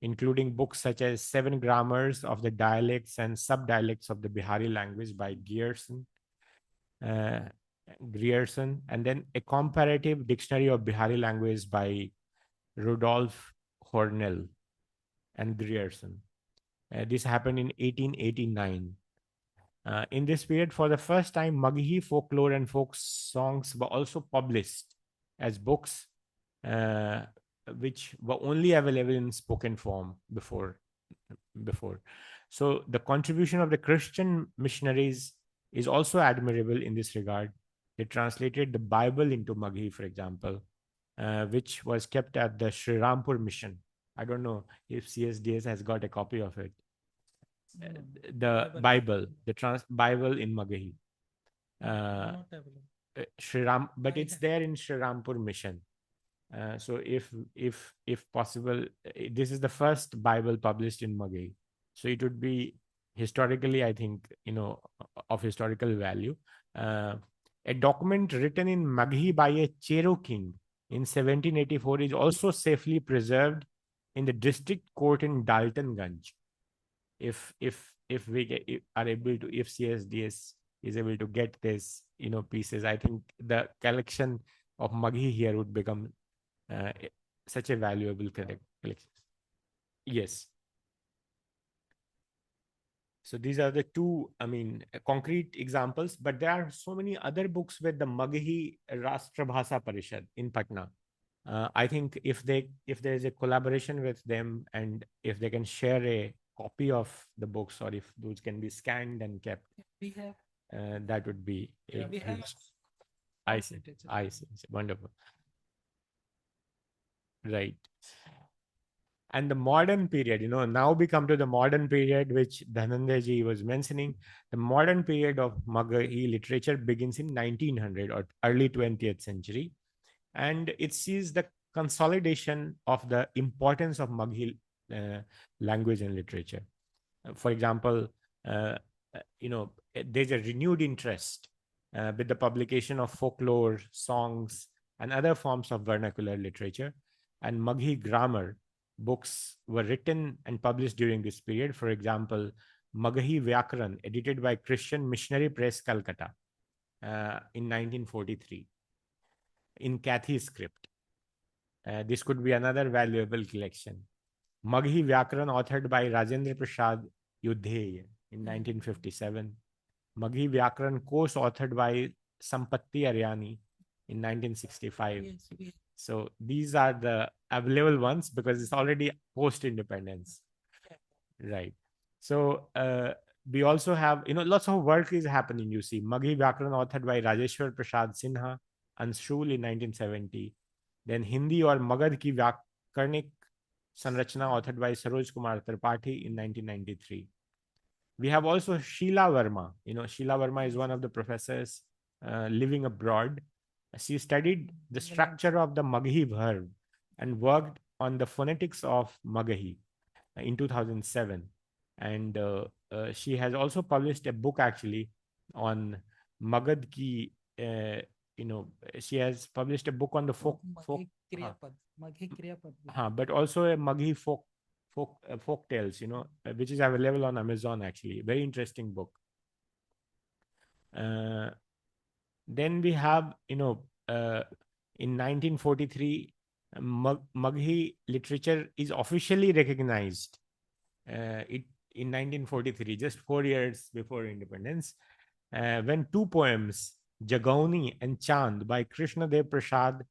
[SPEAKER 3] including books such as 7 Grammars of the Dialects and Subdialects of the Bihari Language by Grierson, and then a comparative dictionary of Bihari language by Rudolf Hornell and Grierson. This happened in 1889. In this period, for the first time, Magahi folklore and folk songs were also published as books, which were only available in spoken form before. So the contribution of the Christian missionaries is also admirable in this regard. They translated the Bible into Magahi, for example, which was kept at the Sri Rampur mission. I don't know if CSDS has got a copy of it. The Bible in Magahi.
[SPEAKER 2] Not available.
[SPEAKER 3] Shri Ram, but
[SPEAKER 2] I
[SPEAKER 3] it's
[SPEAKER 2] have.
[SPEAKER 3] there in Shri Rampur Mission. So if possible, this is the first Bible published in Maghi. So it would be historically, I think, of historical value. A document written in Maghi by a Chero king in 1784 is also safely preserved in the district court in Daltonganj. If we are able to, if CSDS is able to get this pieces, I think the collection of Maghi here would become such a valuable collection. Yes. So these are the two, concrete examples, but there are so many other books with the Magahi Rashtrabhasa Parishad in Patna. I think if there is a collaboration with them, and if they can share a copy of the books, or if those can be scanned and kept,
[SPEAKER 2] We have.
[SPEAKER 3] that would be
[SPEAKER 2] We have.
[SPEAKER 3] huge. I see. Wonderful. Right. And the modern period, now we come to the modern period, which Dhananjay ji was mentioning. The modern period of Magahi literature begins in 1900 or early 20th century. And it sees the consolidation of the importance of Magahi language and literature. For example, there's a renewed interest with the publication of folklore, songs, and other forms of vernacular literature. And Maghi grammar books were written and published during this period. For example, Magahi Vyakaran, edited by Christian Missionary Press, Calcutta, in 1943, in Kathi script. This could be another valuable collection. Maghi Vyakaran, authored by Rajendra Prasad Yudhe in 1957. Maghi Vyakaran Kosh, authored by Sampatti Aryani in 1965.
[SPEAKER 2] Yes.
[SPEAKER 3] So these are the available ones because it's already post-independence. Right. So we also have, lots of work is happening, you see. Maghi Vyakaran, authored by Rajeshwar Prasad Sinha, Anshul in 1970. Then Hindi or Magadh ki Vyakarnik Sanrachna, authored by Saroj Kumar Tripathi in 1993. We have also Sheila Verma. Sheila Verma is one of the professors living abroad. She studied the structure of the Magahi verb and worked on the phonetics of Magahi in 2007. And she has also published a book actually on Magadh ki, she has published a book on the folk but also a Maghi folk tales, which is available on Amazon actually. Very interesting book. Then we have, in 1943, Maghi literature is officially recognized. In 1943, just 4 years before independence, when two poems, Jagauni and Chand by Krishnadev Prasad,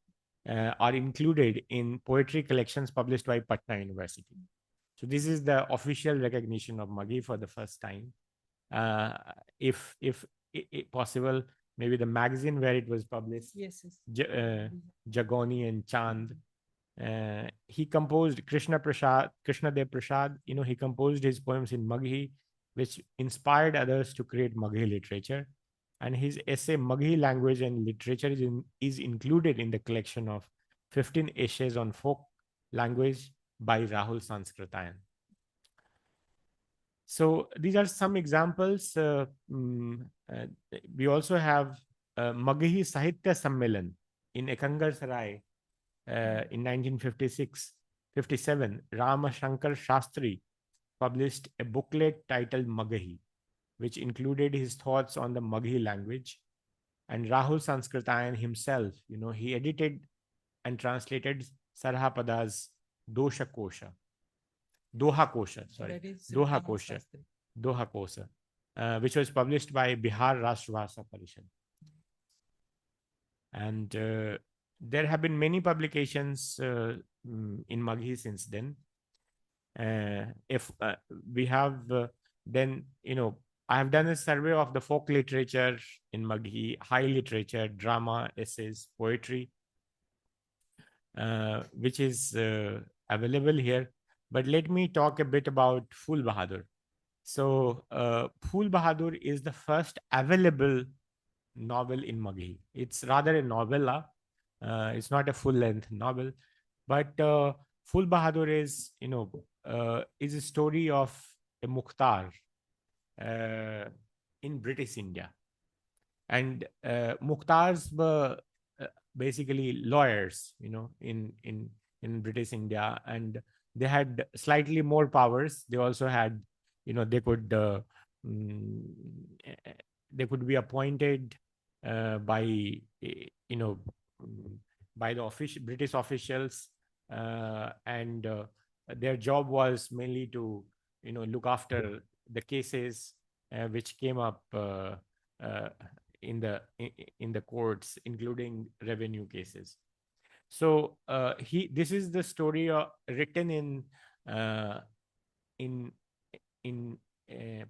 [SPEAKER 3] are included in poetry collections published by Patna University. So this is the official recognition of Maghi for the first time. If possible, maybe the magazine where it was published, Jagoni and Chand. He composed Krishnadev Prasad, he composed his poems in Maghi, which inspired others to create Maghi literature. And his essay, Maghi Language and Literature, is included in the collection of 15 essays on folk language by Rahul Sanskritayan. So these are some examples. We also have Magahi Sahitya Sammelan in Ekangar Sarai in 1956-57. Rama Shankar Shastri published a booklet titled Magahi, which included his thoughts on the Maghi language. And Rahul Sanskritayan himself, he edited and translated Sarhapada's Doha Kosha, which was published by Bihar Rashtrabhasa Parishad. And there have been many publications in Maghi since then. If we have then, I have done a survey of the folk literature in Maghi, high literature, drama, essays, poetry, which is available here. But let me talk a bit about Phul Bahadur. So Phul Bahadur is the first available novel in Magahi. It's rather a novella. It's not a full-length novel, but Phul Bahadur is, is a story of a Mukhtar uh, in British India. And Mukhtars were basically lawyers, in British India, and they had slightly more powers. They also had, they could mm, eh, they could be appointed by you know mm, by the British officials, and their job was mainly to look after the cases which came up uh, in the courts, including revenue cases. So this is the story written uh, in in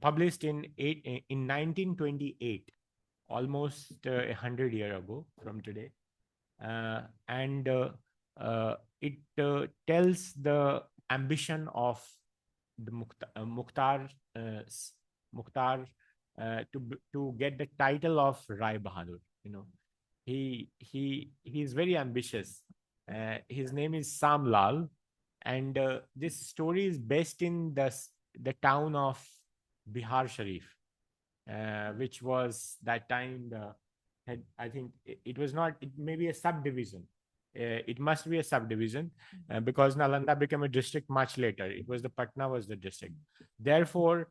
[SPEAKER 3] published in 1928, almost 100 years ago from today, and it tells the ambition of the Mukhtar to get the title of Rai Bahadur. He is very ambitious. His name is Sam Lal, and this story is based in the town of Bihar Sharif, which was that time I think it was not. It may be a subdivision. It must be a subdivision because Nalanda became a district much later. It was the Patna was the district. Therefore,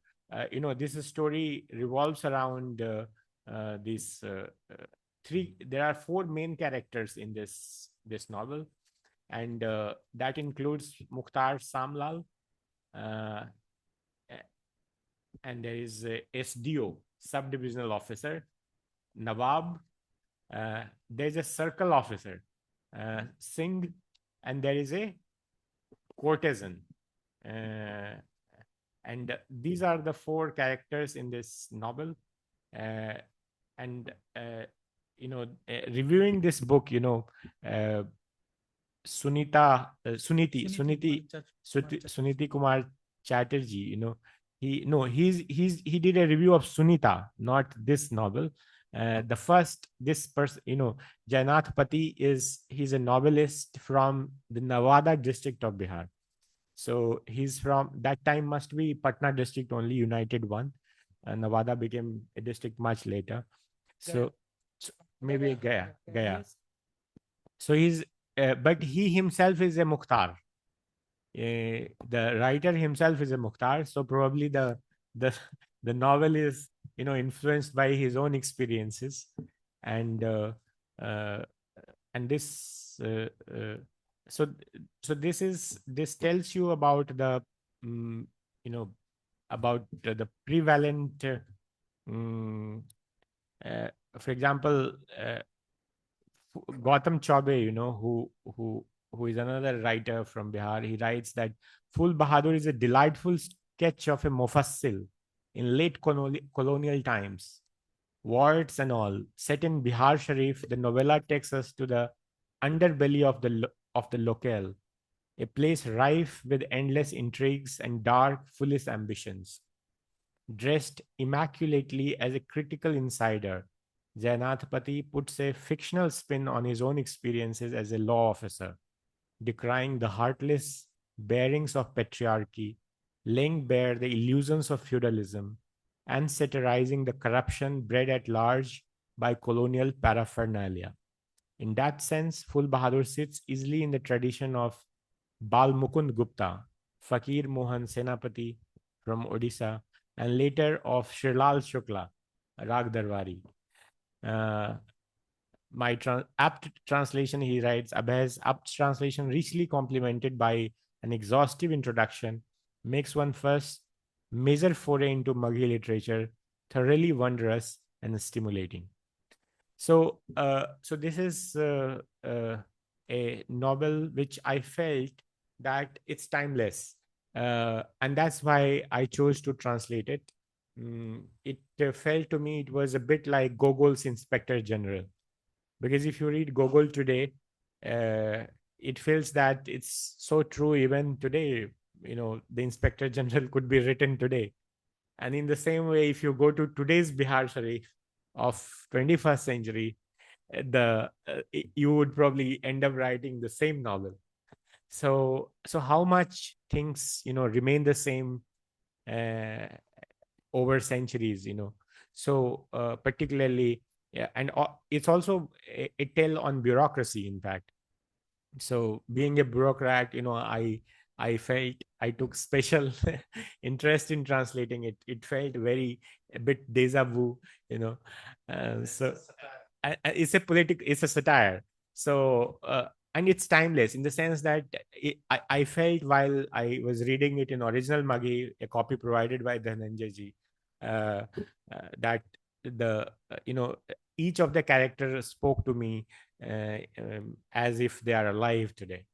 [SPEAKER 3] this story revolves around these three. There are four main characters in this novel, and that includes Mukhtar Samlal, uh, and there is a SDO, subdivisional officer, Nawab. There's a circle officer, Singh, and there is a courtesan. And these are the four characters in this novel. And reviewing this book, Suniti Kumar Chatterjee, he did a review of Sunita, not this novel. The first, this person, Jainath Pati he's a novelist from the Nawada district of Bihar. So he's from that time, must be Patna district only, united one. Nawada became a district much later. So maybe Gaya. So but he himself is a Mukhtar. The writer himself is a Mukhtar. So probably the the novel is influenced by his own experiences, and uh, and this so this tells you about the about the prevalent for example, Gautam Chaube, who is another writer from Bihar. He writes that Phul Bahadur is a delightful sketch of a Mufassil in late colonial times. Warts and all, set in Bihar Sharif, the novella takes us to the underbelly of the locale, a place rife with endless intrigues and dark, foolish ambitions. Dressed immaculately as a critical insider, Jainath Pati puts a fictional spin on his own experiences as a law officer, decrying the heartless bearings of patriarchy, laying bare the illusions of feudalism, and satirizing the corruption bred at large by colonial paraphernalia. In that sense, Phul Bahadur sits easily in the tradition of Bal Mukund Gupta, Fakir Mohan Senapati from Odisha, and later of Shrilal Shukla, Rag Darwari. My apt translation, he writes, Abhay's apt translation, richly complemented by an exhaustive introduction, makes one first major foray into Maghi literature thoroughly wondrous and stimulating. So this is a novel which I felt that it's timeless, and that's why I chose to translate it. It felt to me it was a bit like Gogol's Inspector General, because if you read Gogol today, it feels that it's so true even today. The Inspector General could be written today, and in the same way, if you go to today's Bihar Sharif, of 21st century, you would probably end up writing the same novel. So how much things remain the same uh, over centuries, so particularly, yeah, and it's also a tell on bureaucracy, in fact. So being a bureaucrat, I felt I took special interest in translating it. It felt very a bit deja vu, you know so it's a satire. So and it's timeless in the sense that I felt while I was reading it in original Maghi, a copy provided by Dhananjay ji, uh, that the each of the characters spoke to me as if they are alive today.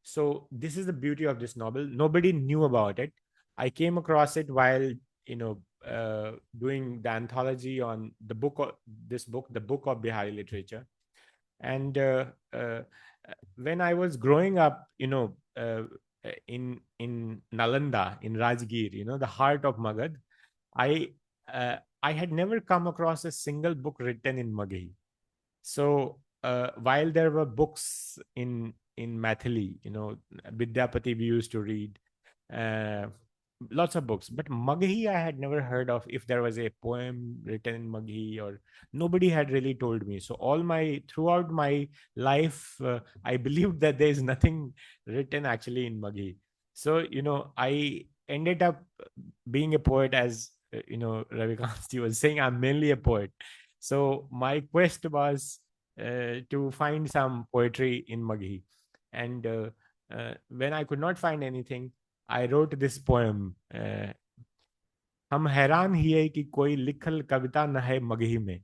[SPEAKER 3] So this is the beauty of this novel. Nobody knew about it. I came across it while doing the anthology on the book of Bihari literature. And when I was growing up, in Nalanda, in Rajgir, the heart of Magadh, I I had never come across a single book written in Magahi. So while there were books in Maithili, Vidyapati we used to read, uh, lots of books, but Magahi I had never heard of. If there was a poem written in Magahi, or nobody had really told me. So throughout my life, I believed that there is nothing written actually in Magahi. So I ended up being a poet, as Ravikant was saying. I'm mainly a poet. So my quest was to find some poetry in Maghi. And when I could not find anything, I wrote this poem. हम हैरान हिए कि कोई लिखल कविता न है मगही में,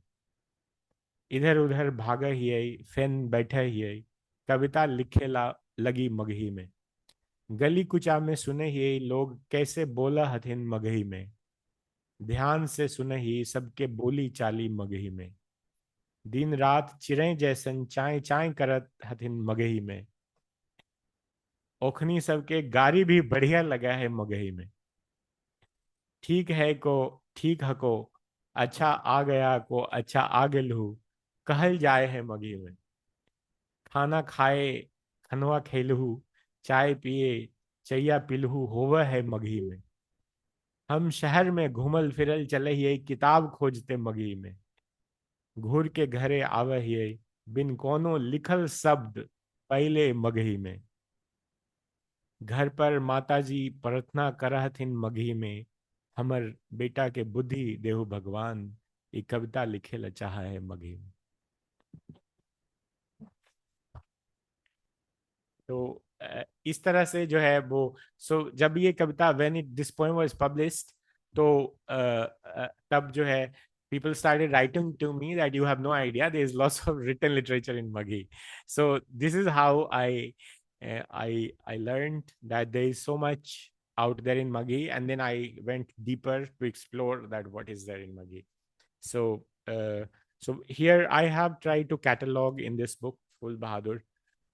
[SPEAKER 3] इधर उधर भागा हिए फेन बैठे हिए, कविता लिखे लगी मगही में, गली कुचा में सुने ही लोग कैसे बोला हथिन मगही में, ध्यान से सुने ही सबके बोली चाली मगही में, दिन रात चिरें जैसन चाय चाय करत हथिन मगही में, ओखनी सबके गारी भी बढ़िया लगा है मगही में, ठीक है को ठीक हको, अच्छा आ गया को अच्छा आ गेलहू, कहल जाए है मगही में, खाना खाए खनवा खेलहू, चाय पिए चैया पिलहू होवा है मगही में, हम शहर में घूमल फिरल चले ही किताब खोजते मगही में, घूर के घरे आवे हिये बिन कोनो लिखल शब्द पहले मगही में, घर पर माताजी प्रार्थना करहथिन मगही में, हमर बेटा के बुद्धि देहु भगवान, ये कविता लिखे ला चाहा है मगही में. तो इस तरह से जो है वो, सो जब ये कविता when it this poem was published, तो तब जो है people started writing to me that you have no idea there is lots of written literature in Maghi. So this is how I learned that there is so much out there in Maghi, and then I went deeper to explore that what is there in Maghi. So so here I have tried to catalog in this book Phul Bahadur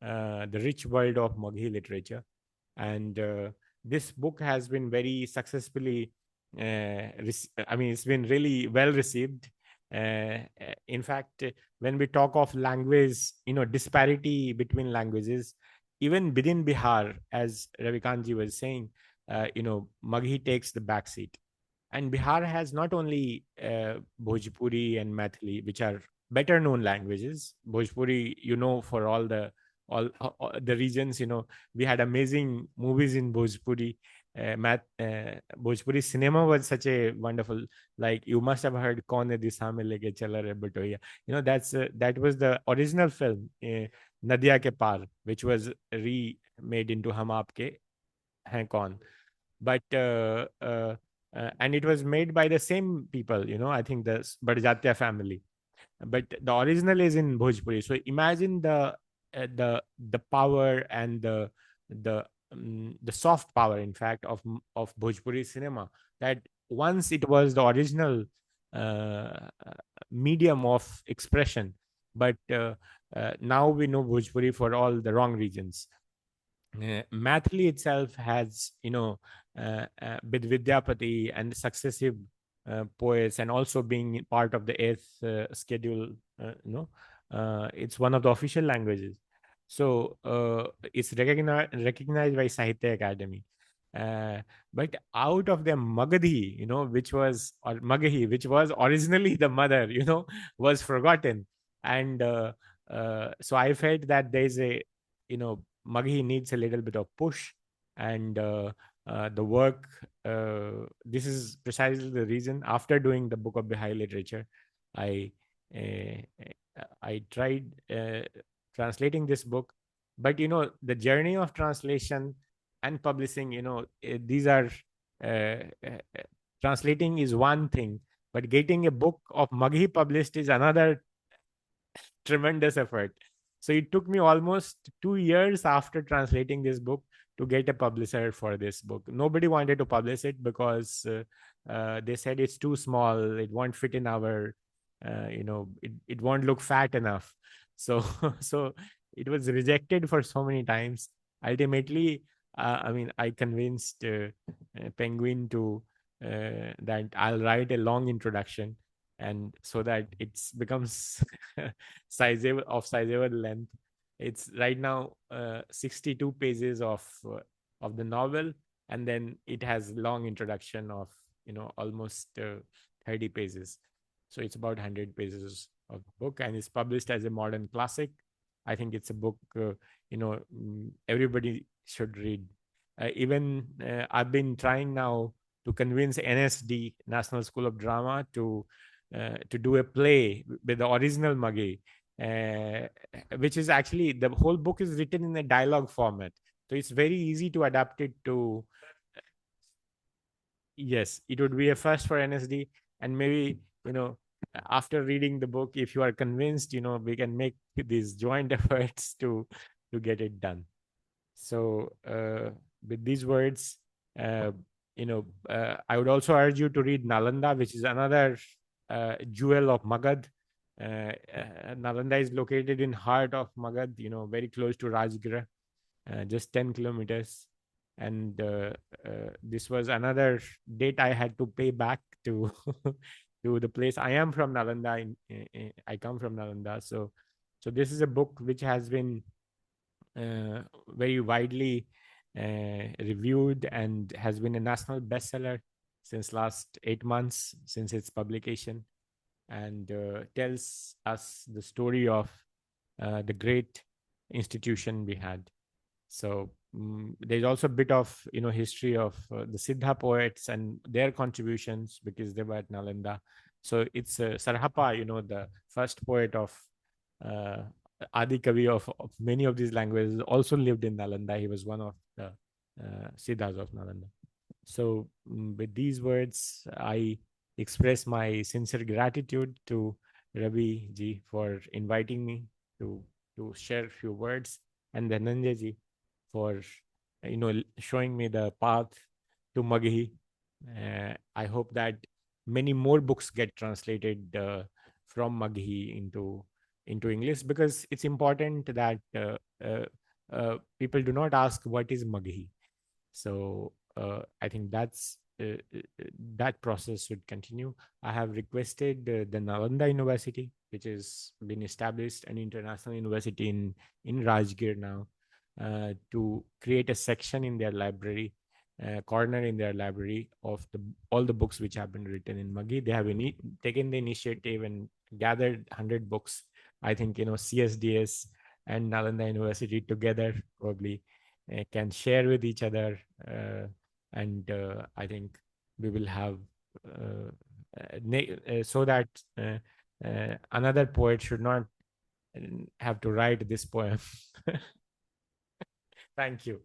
[SPEAKER 3] the rich world of Maghi literature. And this book has been very successfully, I mean, it's been really well received. In fact, when we talk of language, disparity between languages, even within Bihar, as Ravikanji was saying, Maghi takes the back seat. And Bihar has not only Bhojpuri and Maithili, which are better known languages. Bhojpuri, for all the regions, we had amazing movies in Bhojpuri. Bhojpuri cinema was such a wonderful, like you must have heard Kaun hai disha mein leke chala re batoya. That was the original film, Nadiya ke Paar, which was remade into Hum Aapke Hain Kaun. But and it was made by the same people, I think the Badjatya family, but the original is in Bhojpuri. So imagine the power and the soft power, in fact, of Bhojpuri cinema, that once it was the original medium of expression, but now we know Bhojpuri for all the wrong reasons. Maithili itself has, with Vidyapati and successive poets, and also being part of the 8th schedule, it's one of the official languages. So it's recognized by Sahitya Academy. But out of the Magadhi, or Magahi, which was originally the mother, was forgotten. And so I felt that there's Magahi needs a little bit of push. And the work, this is precisely the reason. After doing the book of Bihar literature, I tried translating this book. But the journey of translation and publishing, these are uh, uh, translating is one thing, but getting a book of Maghi published is another tremendous effort. So it took me almost 2 years after translating this book to get a publisher for this book. Nobody wanted to publish it because they said it's too small, it won't fit in our it won't look fat enough. So so it was rejected for so many times. Ultimately, I convinced Penguin to that I'll write a long introduction, and so that it becomes sizable length. It's right now 62 pages of the novel, and then it has long introduction of almost 30 pages. So it's about 100 pages of the book, and it's published as a modern classic. I think it's a book everybody should read. Even I've been trying now to convince NSD, National School of Drama, to do a play with the original Maghi, which is actually, the whole book is written in a dialogue format. So it's very easy to adapt it to. Yes, it would be a first for NSD. And maybe, after reading the book, if you are convinced, we can make these joint efforts to get it done. So with these words, I would also urge you to read Nalanda, which is another jewel of Magadh. Nalanda is located in heart of Magadh, very close to Rajgir, just 10 kilometers. And this was another debt I had to pay back to to the place. I am from Nalanda. I come from Nalanda. So this is a book which has been very widely reviewed and has been a national bestseller since last 8 months since its publication, and tells us the story of the great institution we had. So there's also a bit of history of the Siddha poets and their contributions, because they were at Nalanda. So it's Sarhapa, the first poet of Adi Kavi of many of these languages, also lived in Nalanda. He was one of the Siddhas of Nalanda. So with these words, I express my sincere gratitude to Ravi ji for inviting me to share a few words, and Dhananjay ji for showing me the path to Magahi. I hope that many more books get translated from Magahi into English, because it's important that people do not ask what is Magahi. So I think that process should continue. I have requested the Nalanda University, which has been established, an international university in Rajgir now, to create a section in their library, corner in their library of all the books which have been written in Maghi. They have taken the initiative and gathered 100 books. I think CSDS and Nalanda University together probably can share with each other, and I think we will have so that another poet should not have to write this poem. Thank you.